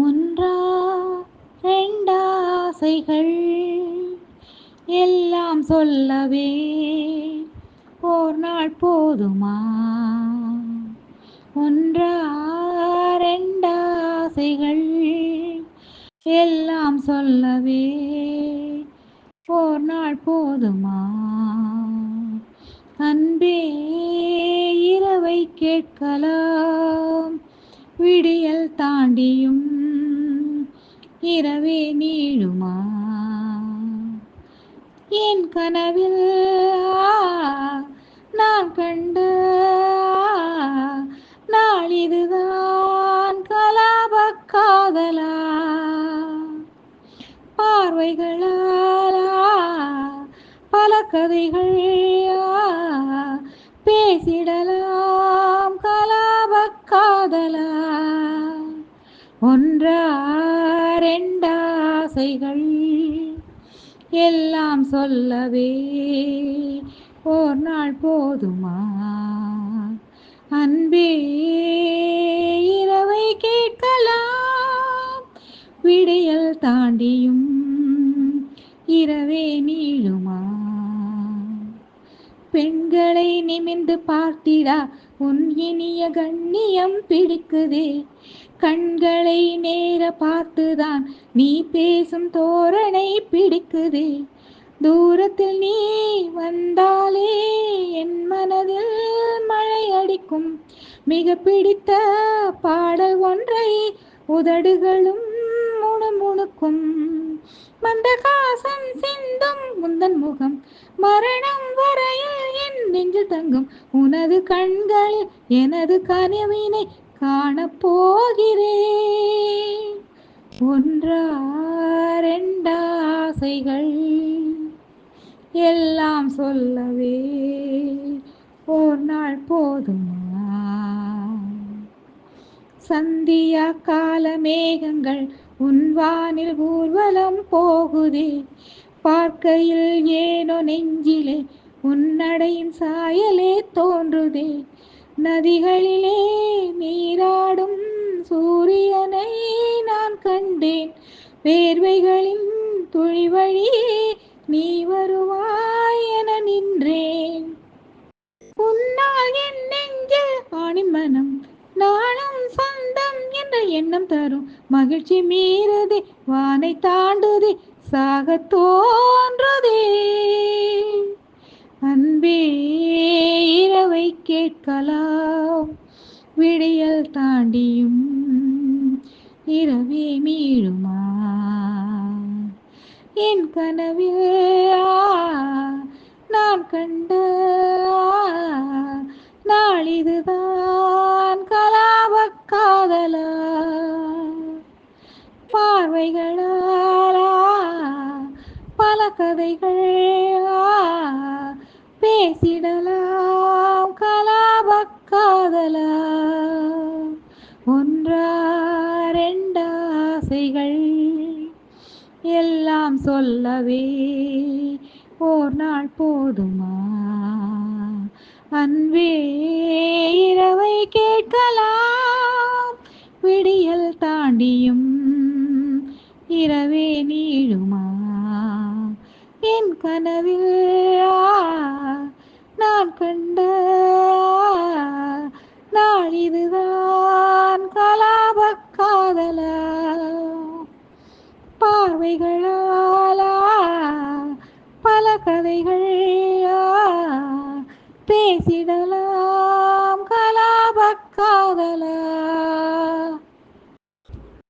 ஒன்றா ரெண்டாசைகள் எல்லாம் சொல்லவே ஓர் நாள் போதுமா? ஒன்றா ரெண்டாசைகள் எல்லாம் சொல்லவே ஓர் நாள் போதுமா? அன்பே இரவை கேட்கலாம், விடியல் தாண்டியும் இரவே நீளுமா? என் கனவில் நான் கண்ட நாளிதுதான் கலாப காதலா? பார்வைகளால் பல கதைகள் பேசிடலாம் கலாப காதலா? ஒன்றா ரெண்டாசைகள் எல்லாம் சொல்லவே ஓர் நாள் போதுமா? அன்பே இரவை கேட்கலாம், விடியல் தாண்டியும் இரவே நீளுமா? பெண்களை நிமிர்ந்து பார்த்திடா உன் இனிய கண்ணியம் பிடிக்குதே. கண்களை நேர பார்த்துதான் நீ பேசும் தோரணை பிடிக்குதே. தூரத்தில் நீ வந்தாலே என் மனதில் மழை அடிக்கும். மிக பிடித்த பாடல் ஒன்றை உதடுகளும் முணுமுணுக்கும். மந்தகாசம் சிந்தும் முந்தன் முகம் மரணம் வரையில் என் நெஞ்சில் தங்கும். உனது கண்களில் எனது கனவினை காணப்போகிறேன். ஒன்றா ரெண்டாசைகள் எல்லாம் சொல்லவே ஓர் நாள் போதுமா? சந்தியா கால மேகங்கள் உன் வானில் ஊர்வலம் போகுதே. பார்க்கையில் ஏனோ நெஞ்சிலே உன்னடையின் சாயலே தோன்றுதே. நதிகளிலே நீராடும் சூரியனை நான் கண்டேன். வேர்வைகளின் துளி வழியே நீ வருவாய் என நின்றேன். உன்னால் என் நெஞ்சில் ஆணின் மனம் நானும் சொந்தம் என்ற எண்ணம் தரும் மகிழ்ச்சி மீறுதே. வானை தாண்டுதே, சாக தோன்றுதே. அன்பே இரவை கேட்கலாம், விடியல் தாண்டியும் இரவே மீளுமா? என் கனவில் நான் கண்ட நாளிதுதான் கலாப காதலா? பார்வைகளால் பல கதைகள் பேசிடலாம் கலாப காதலா? ஒன்றா ரெண்டாசைகள் எல்லாம் சொல்லவே ஓர் நாள் போதுமா? அன்பே இரவை கேட்கலாம், விடியல் தாண்டியும் இரவே நீளுமா? என் கனவில் நான் கண்ட நாளிதுதான் கலாப காதலா? பார்வைகளால் பல கதைகள் பேசிடலாம் கலாப காதலா?